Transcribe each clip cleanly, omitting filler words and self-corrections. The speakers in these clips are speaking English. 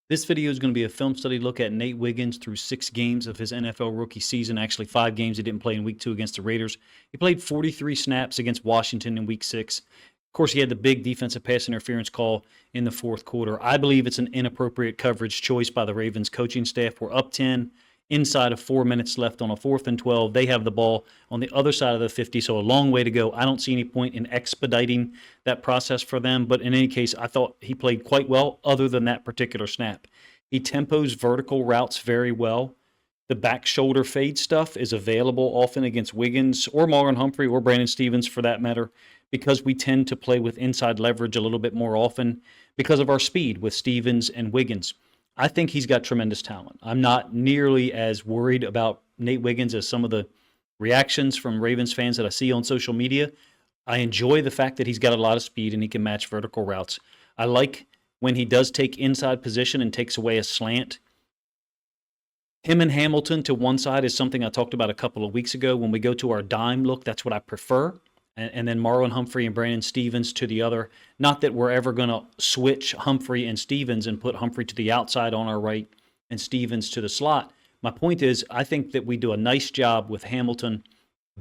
This video is going to be a film study look at Nate Wiggins through 6 games of his NFL rookie season. Actually, 5 games he didn't play in Week 2 against the Raiders. He played 43 snaps against Washington in Week 6. Of course, he had the big defensive pass interference call in the fourth quarter. I believe it's an inappropriate coverage choice by the Ravens coaching staff. We're up 10, inside of 4 minutes left on a 4th and 12. They have the ball on the other side of the 50, so a long way to go. I don't see any point in expediting that process for them, but in any case, I thought he played quite well other than that particular snap. He tempos vertical routes very well. The back shoulder fade stuff is available often against Wiggins or Marlon Humphrey or Brandon Stevens for that matter, because we tend to play with inside leverage a little bit more often because of our speed with Stevens and Wiggins. I think he's got tremendous talent. I'm not nearly as worried about Nate Wiggins as some of the reactions from Ravens fans that I see on social media. I enjoy the fact that he's got a lot of speed and he can match vertical routes. I like when he does take inside position and takes away a slant. Him and Hamilton to one side is something I talked about a couple of weeks ago. When we go to our dime look, that's what I prefer. And then Marlon Humphrey and Brandon Stevens to the other. Not that we're ever going to switch Humphrey and Stevens and put Humphrey to the outside on our right and Stevens to the slot. My point is, I think that we do a nice job with Hamilton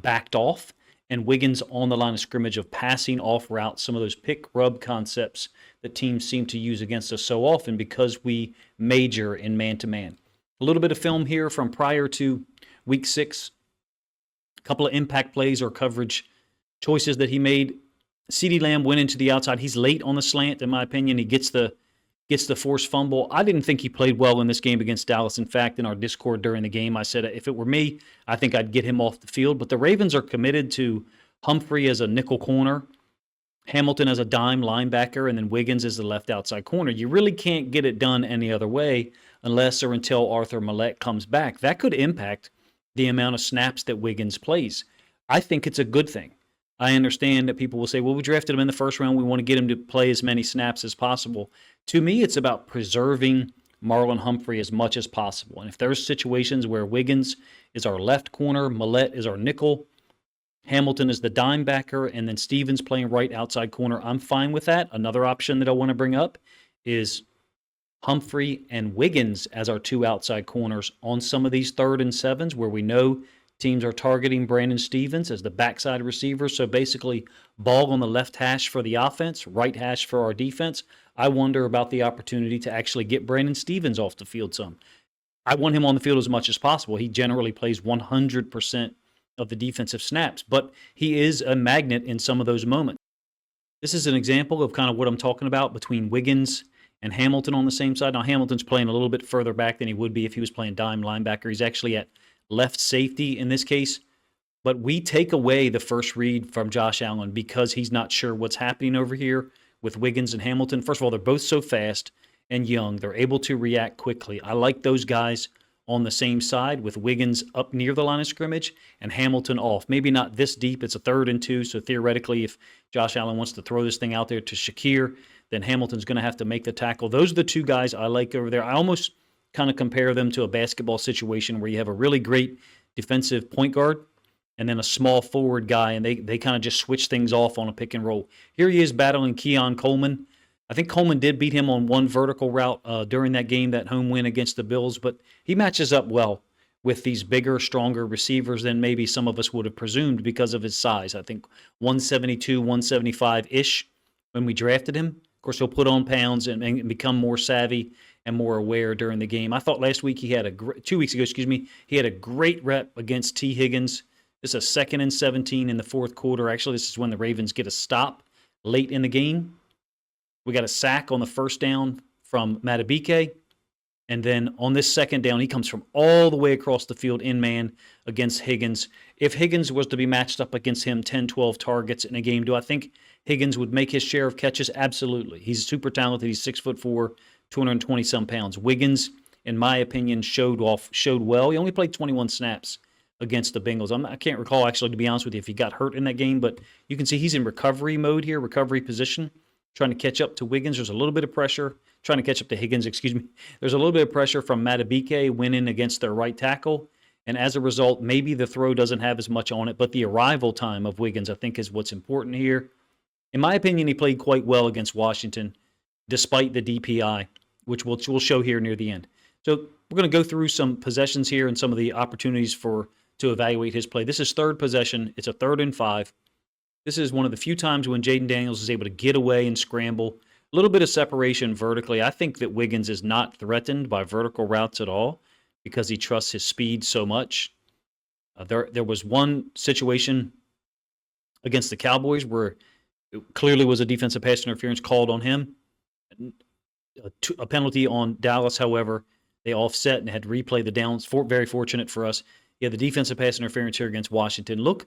backed off and Wiggins on the line of scrimmage of passing off routes, some of those pick-rub concepts that teams seem to use against us so often because we major in man-to-man. A little bit of film here from prior to Week 6. A couple of impact plays or coverage choices that he made. CeeDee Lamb went into the outside. He's late on the slant, in my opinion. He gets the forced fumble. I didn't think he played well in this game against Dallas. In fact, in our Discord during the game, I said if it were me, I think I'd get him off the field. But the Ravens are committed to Humphrey as a nickel corner, Hamilton as a dime linebacker, and then Wiggins as the left outside corner. You really can't get it done any other way unless or until Arthur Millette comes back. That could impact the amount of snaps that Wiggins plays. I think it's a good thing. I understand that people will say, well, we drafted him in the first round. We want to get him to play as many snaps as possible. To me, it's about preserving Marlon Humphrey as much as possible. And if there's situations where Wiggins is our left corner, Millette is our nickel, Hamilton is the dime backer, and then Stevens playing right outside corner, I'm fine with that. Another option that I want to bring up is Humphrey and Wiggins as our 2 outside corners on some of these 3rd and 7s where we know teams are targeting Brandon Stevens as the backside receiver. So basically, ball on the left hash for the offense, right hash for our defense. I wonder about the opportunity to actually get Brandon Stevens off the field some. I want him on the field as much as possible. He generally plays 100% of the defensive snaps, but he is a magnet in some of those moments. This is an example of kind of what I'm talking about between Wiggins and Hamilton on the same side. Now, Hamilton's playing a little bit further back than he would be if he was playing dime linebacker. He's actually at left safety in this case, but we take away the first read from Josh Allen because he's not sure what's happening over here with Wiggins and Hamilton. First of all, they're both so fast and young. They're able to react quickly. I like those guys on the same side with Wiggins up near the line of scrimmage and Hamilton off. Maybe not this deep. It's a 3rd and 2, so theoretically if Josh Allen wants to throw this thing out there to Shakir, then Hamilton's going to have to make the tackle. Those are the 2 guys I like over there. I almost kind of compare them to a basketball situation where you have a really great defensive point guard and then a small forward guy, and they kind of just switch things off on a pick and roll. Here he is battling Keon Coleman. I think Coleman did beat him on one vertical route during that game, that home win against the Bills, but he matches up well with these bigger, stronger receivers than maybe some of us would have presumed because of his size. I think 172, 175-ish when we drafted him. Of course, he'll put on pounds and become more savvy and more aware during the game. I thought last week 2 weeks ago, he had a great rep against T. Higgins. This is a 2nd and 17 in the fourth quarter. Actually, this is when the Ravens get a stop late in the game. We got a sack on the first down from Matabike. And then on this second down, he comes from all the way across the field in man against Higgins. If Higgins was to be matched up against him 10, 12 targets in a game, do I think Higgins would make his share of catches? Absolutely. He's super talented. He's 6'4", 220-some pounds. Wiggins, in my opinion, showed well. He only played 21 snaps against the Bengals. I can't recall, actually, to be honest with you, if he got hurt in that game, but you can see he's in recovery mode here, recovery position, trying to catch up to Wiggins. There's a little bit of pressure. Trying to catch up to Higgins, There's a little bit of pressure from Matabike winning against their right tackle, and as a result, maybe the throw doesn't have as much on it, but the arrival time of Wiggins, I think, is what's important here. In my opinion, he played quite well against Washington, despite the DPI. which we'll show here near the end. So we're going to go through some possessions here and some of the opportunities to evaluate his play. This is third possession. It's a 3rd and 5. This is one of the few times when Jaden Daniels is able to get away and scramble. A little bit of separation vertically. I think that Wiggins is not threatened by vertical routes at all because he trusts his speed so much. There was one situation against the Cowboys where it clearly was a defensive pass interference called on him. A penalty on Dallas, however, they offset and had to replay the downs. Very fortunate for us. Yeah, the defensive pass interference here against Washington. Look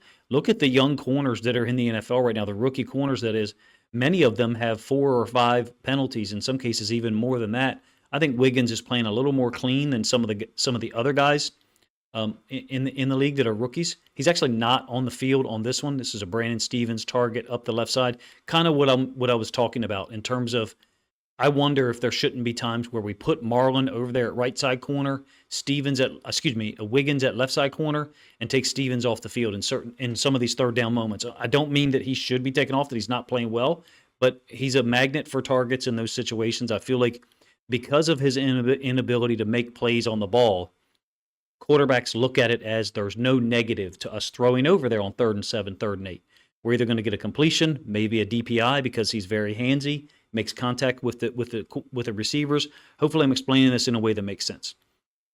at the young corners that are in the NFL right now, the rookie corners, that is. Many of them have 4 or 5 penalties, in some cases even more than that. I think Wiggins is playing a little more clean than some of the other guys in the league that are rookies. He's actually not on the field on this one. This is a Brandon Stevens target up the left side. Kind of what I was talking about in terms of, I wonder if there shouldn't be times where we put Marlon over there at right side corner, Wiggins at left side corner, and take Stevens off the field in some of these third down moments. I don't mean that he should be taken off, that he's not playing well, but he's a magnet for targets in those situations. I feel like because of his inability to make plays on the ball, quarterbacks look at it as there's no negative to us throwing over there on 3rd and 7, 3rd and 8. We're either going to get a completion, maybe a DPI because he's very handsy, makes contact with the receivers. Hopefully I'm explaining this in a way that makes sense.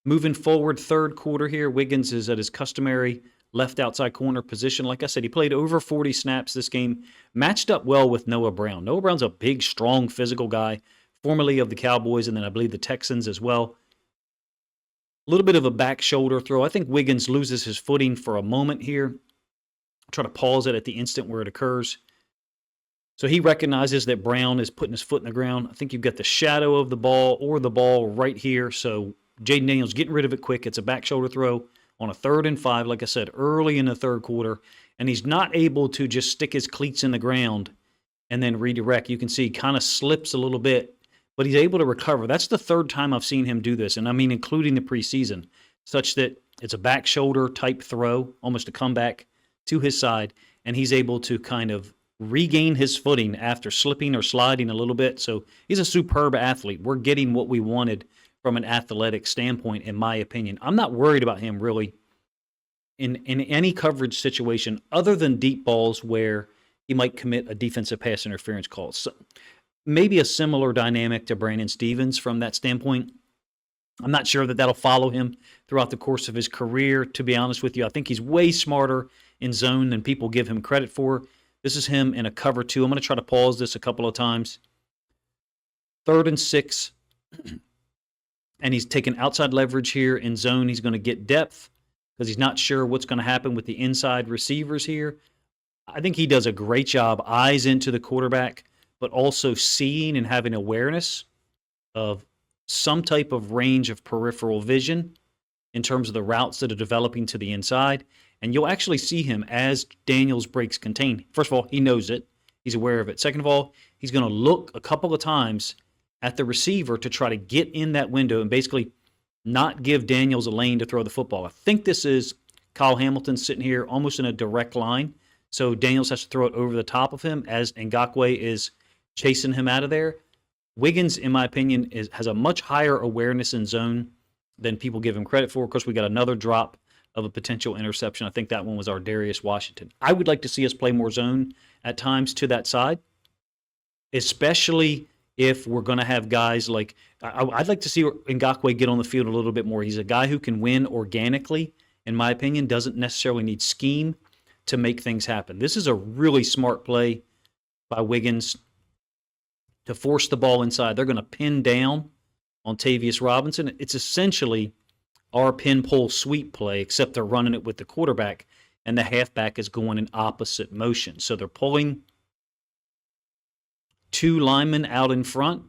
Moving forward, third quarter here, Wiggins is at his customary left outside corner position. Like I said, he played over 40 snaps this game, matched up well with Noah Brown. Noah Brown's a big, strong, physical guy, formerly of the Cowboys and then I believe the Texans as well. A little bit of a back shoulder throw. I think Wiggins loses his footing for a moment here. I'll try to pause it at the instant where it occurs. So he recognizes that Brown is putting his foot in the ground. I think you've got the shadow of the ball or the ball right here. So Jaden Daniels getting rid of it quick. It's a back shoulder throw on a 3rd and 5, like I said, early in the third quarter. And he's not able to just stick his cleats in the ground and then redirect. You can see he kind of slips a little bit, but he's able to recover. That's the 3rd time I've seen him do this, and I mean including the preseason, such that it's a back shoulder type throw, almost a comeback to his side, and he's able to kind of regain his footing after slipping or sliding a little bit. So he's a superb athlete. We're getting what we wanted from an athletic standpoint, in my opinion. I'm not worried about him really in any coverage situation other than deep balls where he might commit a defensive pass interference call. So maybe a similar dynamic to Brandon Stevens from that standpoint. I'm not sure that that'll follow him throughout the course of his career, to be honest with you. I think he's way smarter in zone than people give him credit for. This is him in a cover 2. I'm going to try to pause this a couple of times. 3rd and 6. And he's taking outside leverage here in zone. He's going to get depth because he's not sure what's going to happen with the inside receivers here. I think he does a great job, eyes into the quarterback, but also seeing and having awareness of some type of range of peripheral vision in terms of the routes that are developing to the inside. And you'll actually see him as Daniels breaks contain. First of all, he knows it. He's aware of it. Second of all, he's going to look a couple of times at the receiver to try to get in that window and basically not give Daniels a lane to throw the football. I think this is Kyle Hamilton sitting here almost in a direct line. So Daniels has to throw it over the top of him as Ngakoue is chasing him out of there. Wiggins, in my opinion, has a much higher awareness in zone than people give him credit for. Of course, we got another drop of a potential interception. I think that one was our Darius Washington. I would like to see us play more zone at times to that side, especially if we're going to have guys like I'd like to see Ngakoue get on the field a little bit more. He's a guy who can win organically, in my opinion, doesn't necessarily need scheme to make things happen. This is a really smart play by Wiggins to force the ball inside. They're going to pin down on Tavius Robinson. It's essentially our pin pull sweep play, except they're running it with the quarterback, and the halfback is going in opposite motion. So they're pulling 2 linemen out in front.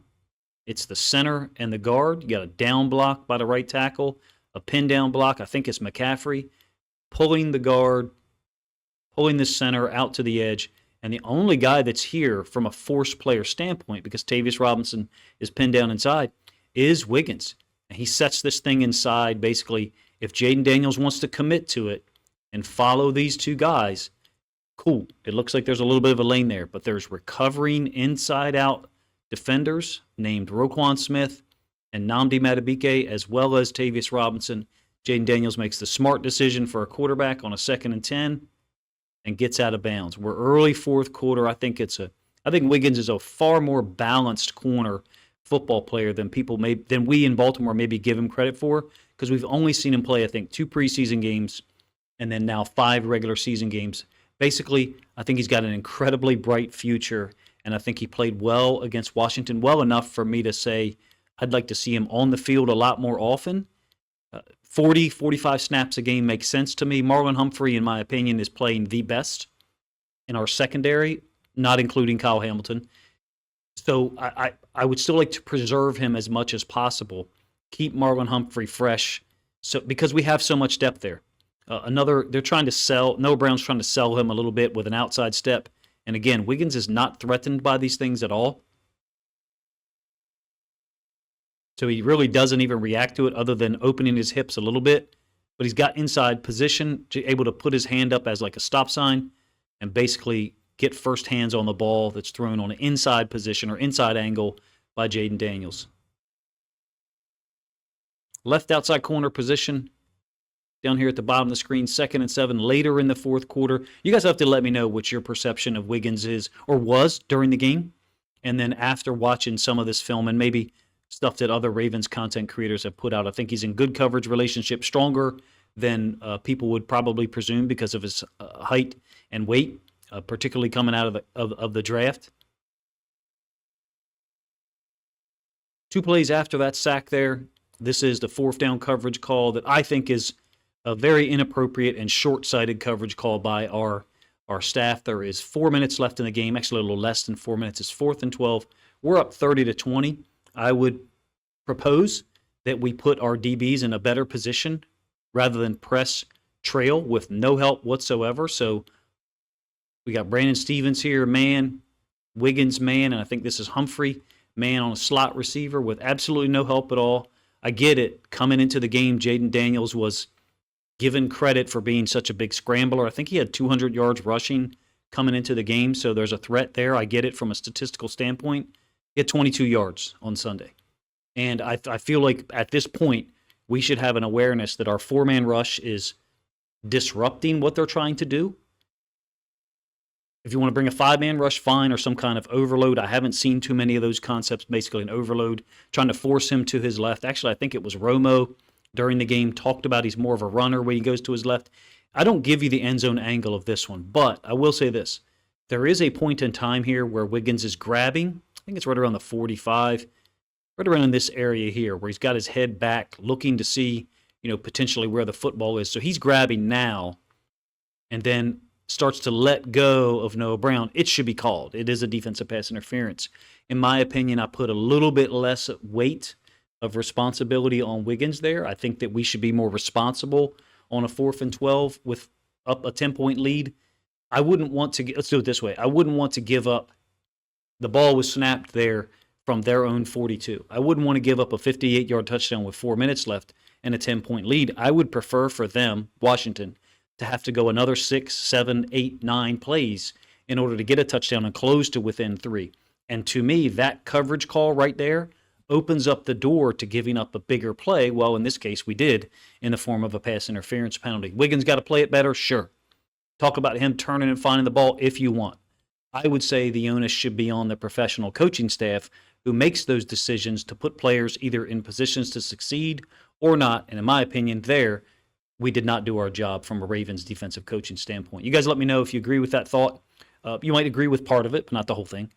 It's the center and the guard. You got a down block by the right tackle, a pin down block. I think it's McCaffrey pulling the guard, pulling the center out to the edge. And the only guy that's here from a force player standpoint, because Tavius Robinson is pinned down inside, is Wiggins. And he sets this thing inside. Basically, if Jaden Daniels wants to commit to it and follow these 2 guys, cool. It looks like there's a little bit of a lane there, but there's recovering inside-out defenders named Roquan Smith and Nnamdi Madubuike, as well as Tavius Robinson. Jaden Daniels makes the smart decision for a quarterback on a 2nd and 10 and gets out of bounds. We're early fourth quarter. I think Wiggins is a far more balanced corner football player than we in Baltimore maybe give him credit for, because we've only seen him play, I think, 2 preseason games and then now 5 regular season games. Basically, I think he's got an incredibly bright future, and I think he played well against Washington, well enough for me to say I'd like to see him on the field a lot more often. 40, 45 snaps a game makes sense to me. Marlon Humphrey, in my opinion, is playing the best in our secondary, not including Kyle Hamilton. So I would still like to preserve him as much as possible, keep Marlon Humphrey fresh, because we have so much depth there. They're trying to sell, Noah Brown's trying to sell him a little bit with an outside step. And again, Wiggins is not threatened by these things at all. So he really doesn't even react to it other than opening his hips a little bit. But he's got inside position, able to put his hand up as like a stop sign and basically get first hands on the ball that's thrown on an inside position or inside angle by Jaden Daniels. Left outside corner position down here at the bottom of the screen, 2nd and 7 later in the fourth quarter. You guys have to let me know what your perception of Wiggins is or was during the game. And then after watching some of this film and maybe stuff that other Ravens content creators have put out, I think he's in good coverage relationship, stronger than people would probably presume because of his height and weight, particularly coming out of the draft. 2 plays after that sack there, this is the 4th down coverage call that I think is a very inappropriate and short-sighted coverage call by our staff. There is 4 minutes left in the game, actually a little less than 4 minutes. It's 4th and 12. We're up 30-20. I would propose that we put our DBs in a better position rather than press trail with no help whatsoever. So we got Brandon Stevens here, man, Wiggins, man, and I think this is Humphrey, man, on a slot receiver with absolutely no help at all. I get it. Coming into the game, Jaden Daniels was given credit for being such a big scrambler. I think he had 200 yards rushing coming into the game, so there's a threat there. I get it from a statistical standpoint. He had 22 yards on Sunday. And I feel like at this point, we should have an awareness that our 4-man rush is disrupting what they're trying to do. If you want to bring a 5-man rush, fine, or some kind of overload. I haven't seen too many of those concepts, basically an overload, trying to force him to his left. Actually, I think it was Romo during the game talked about he's more of a runner when he goes to his left. I don't give you the end zone angle of this one, but I will say this. There is a point in time here where Wiggins is grabbing. I think it's right around the 45, right around this area here where he's got his head back looking to see, potentially where the football is. So he's grabbing now and then starts to let go of Noah Brown. It should be called. It is a defensive pass interference. In my opinion, I put a little bit less weight of responsibility on Wiggins there. I think that we should be more responsible on a 4th and 12 with up a 10-point lead. I wouldn't want to, let's do it this way. I wouldn't want to give up. The ball was snapped there from their own 42. I wouldn't want to give up a 58-yard touchdown with 4 minutes left and a 10-point lead. I would prefer for them, Washington, to have to go another 6, 7, 8, 9 plays in order to get a touchdown and close to within 3. And to me, that coverage call right there opens up the door to giving up a bigger play. Well, in this case, we did in the form of a pass interference penalty. Wiggins got to play it better? Sure. Talk about him turning and finding the ball if you want. I would say the onus should be on the professional coaching staff who makes those decisions to put players either in positions to succeed or not. And in my opinion, we did not do our job from a Ravens defensive coaching standpoint. You guys let me know if you agree with that thought. You might agree with part of it, but not the whole thing.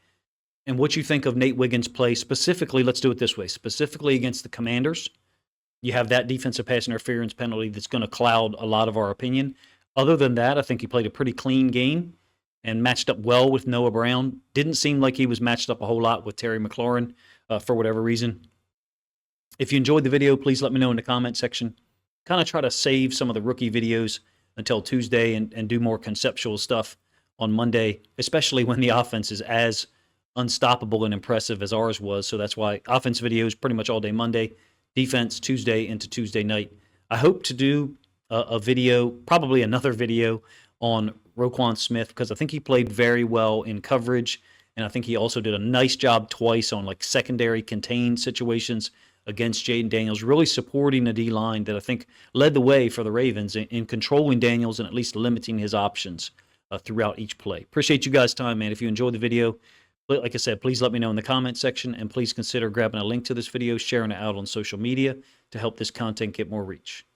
And what you think of Nate Wiggins' play specifically, let's do it this way, specifically against the Commanders. You have that defensive pass interference penalty that's going to cloud a lot of our opinion. Other than that, I think he played a pretty clean game and matched up well with Noah Brown. Didn't seem like he was matched up a whole lot with Terry McLaurin for whatever reason. If you enjoyed the video, please let me know in the comment section. Kind of try to save some of the rookie videos until Tuesday and do more conceptual stuff on Monday, especially when the offense is as unstoppable and impressive as ours was. So that's why offense videos pretty much all day Monday, defense Tuesday into Tuesday night. I hope to do a video, probably another video on Roquan Smith, because I think he played very well in coverage, and I think he also did a nice job twice on like secondary contained situations against Jaden Daniels, really supporting a D-line that I think led the way for the Ravens in controlling Daniels and at least limiting his options throughout each play. Appreciate you guys' time, man. If you enjoyed the video, like I said, please let me know in the comment section, and please consider grabbing a link to this video, sharing it out on social media to help this content get more reach.